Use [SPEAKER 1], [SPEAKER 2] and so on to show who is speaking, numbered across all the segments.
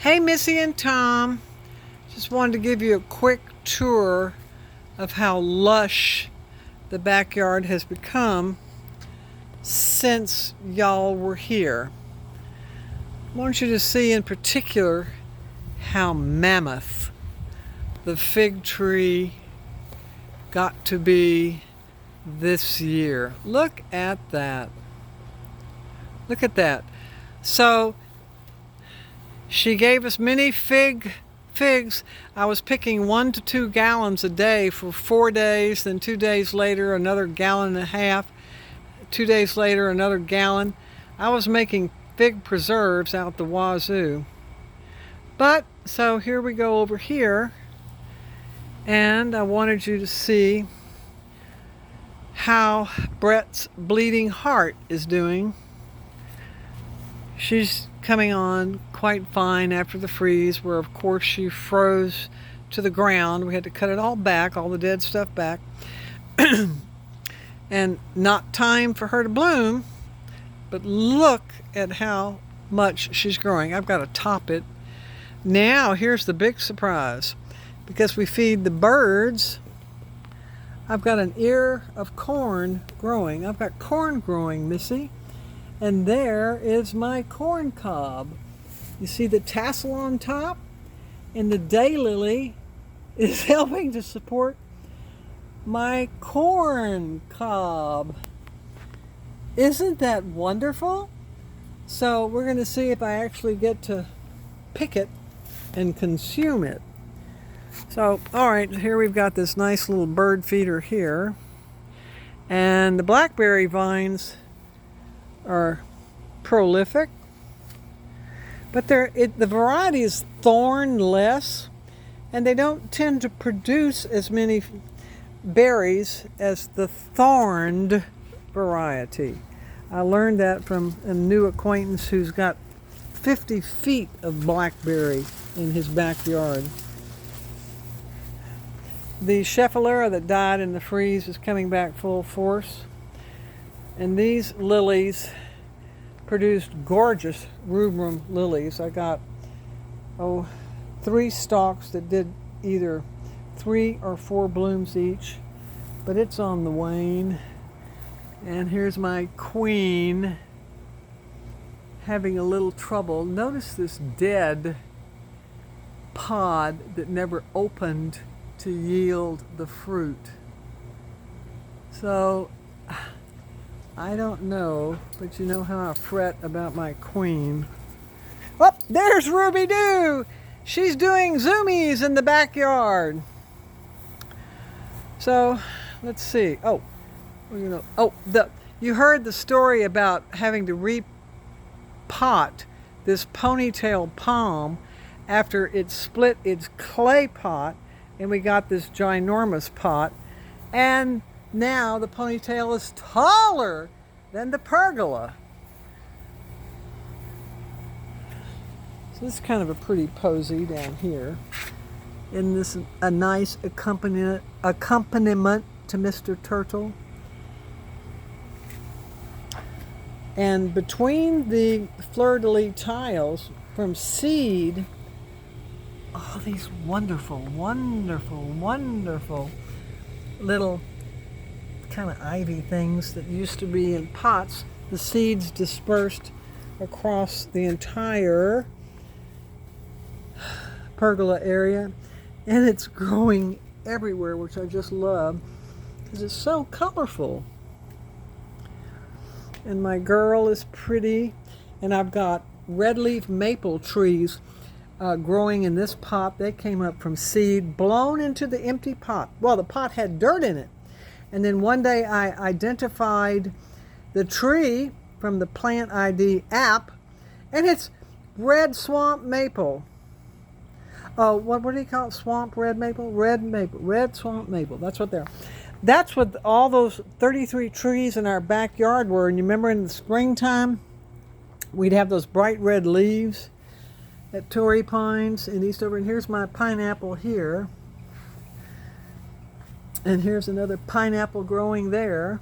[SPEAKER 1] Hey, Missy and Tom. Just wanted to give you a quick tour of how lush the backyard has become since y'all were here. I want you to see in particular how mammoth the fig tree got to be this year. Look at that. Look at that. So she gave us many figs. I was picking 1 to 2 gallons a day for 4 days, then 2 days later another gallon and a half, 2 days later another gallon. I was making fig preserves out the wazoo. But so here we go over here, and I wanted you to see how Brett's bleeding heart is doing. She's coming on quite fine after the freeze, where of course she froze to the ground. We had to cut it all back, all the dead stuff back. And not time for her to bloom, but look at how much she's growing. I've got to top it. Now here's the big surprise. Because we feed the birds, I've got an ear of corn growing. I've got corn growing, Missy. And there is my corn cob. You see the tassel on top? And the daylily is helping to support my corn cob. Isn't that wonderful? So we're going to see if I actually get to pick it and consume it. So, all right, here we've got this nice little bird feeder here. And the blackberry vines are prolific, but the variety is thornless, and they don't tend to produce as many berries as the thorned variety. I learned that from a new acquaintance who's got 50 feet of blackberry in his backyard. The Schefflera that died in the freeze is coming back full force. And these lilies produced gorgeous rubrum lilies. I got 3 stalks that did either 3 or 4 blooms each, but it's on the wane. And here's my queen having a little trouble. Notice this dead pod that never opened to yield the fruit. So I don't know, but you know how I fret about my queen. Oh, there's Ruby Doo. She's doing zoomies in the backyard. So let's see. You heard the story about having to repot this ponytail palm after it split its clay pot, and we got this ginormous pot, and now the ponytail is taller than the pergola. So this is kind of a pretty posy down here. And this is a nice accompaniment to Mr. Turtle. And between the fleur-de-lis tiles from seed, all these wonderful, wonderful, wonderful little kind of ivy things that used to be in pots. The seeds dispersed across the entire pergola area, and it's growing everywhere, which I just love because it's so colorful. And my girl is pretty, and I've got red leaf maple trees growing in this pot. They came up from seed blown into the empty pot. Well, the pot had dirt in it. And then one day I identified the tree from the Plant ID app, and it's red swamp maple. Oh, what do you call it? Swamp red maple? Red swamp maple. That's what they're. That's what all those 33 trees in our backyard were. And you remember in the springtime, we'd have those bright red leaves at Torrey Pines in Eastover. And here's my pineapple here. And here's another pineapple growing there.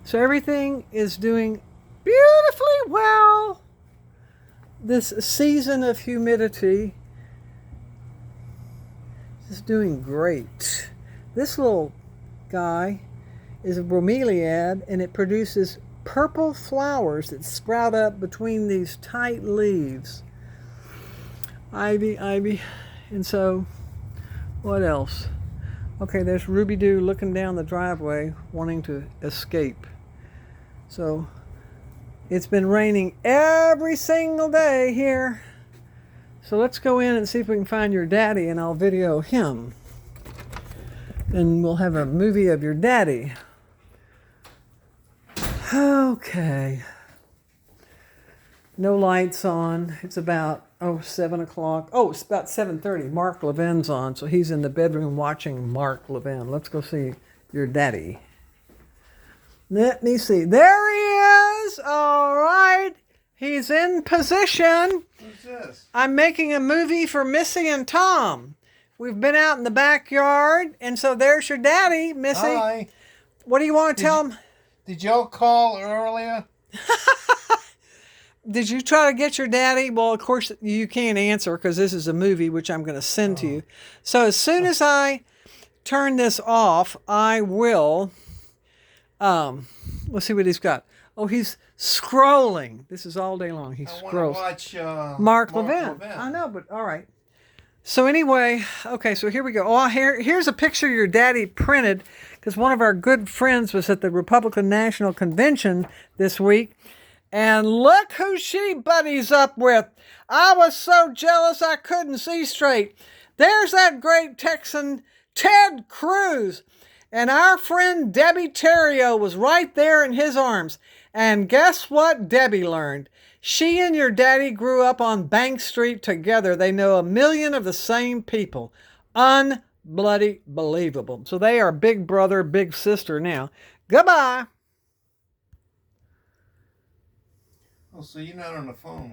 [SPEAKER 1] So everything is doing beautifully well this season of humidity is doing great. This little guy is a bromeliad, and it produces purple flowers that sprout up between these tight leaves. Ivy, ivy. And so, what else? Okay, there's Ruby Doo looking down the driveway, wanting to escape. So, it's been raining every single day here. So let's go in and see if we can find your daddy, and I'll video him. And we'll have a movie of your daddy. Okay. No lights on. It's about 7 o'clock. Oh, it's about 7:30. Mark Levin's on, so he's in the bedroom watching Mark Levin. Let's go see your daddy. Let me see. There he is. All right. He's in position.
[SPEAKER 2] What's this?
[SPEAKER 1] I'm making a movie for Missy and Tom. We've been out in the backyard, and so there's your daddy, Missy.
[SPEAKER 2] Hi.
[SPEAKER 1] What do you want to tell him?
[SPEAKER 2] Did y'all call earlier?
[SPEAKER 1] Did you try to get your daddy? Well, of course, you can't answer because this is a movie which I'm going to send to you. So as soon as I turn this off, I will... let's see what he's got. Oh, he's scrolling. This is all day long. He scrolls.
[SPEAKER 2] I want to watch
[SPEAKER 1] Mark Levin. I know, but all right. So anyway, okay, so here we go. Oh, here's a picture your daddy printed because one of our good friends was at the Republican National Convention this week. And look who she buddies up with. I was so jealous I couldn't see straight. There's that great Texan, Ted Cruz. And our friend Debbie Terrio was right there in his arms. And guess what Debbie learned? She and your daddy grew up on Bank Street together. They know a million of the same people. Unbloody believable. So they are big brother, big sister now. Goodbye.
[SPEAKER 2] Oh, so you're not on the phone with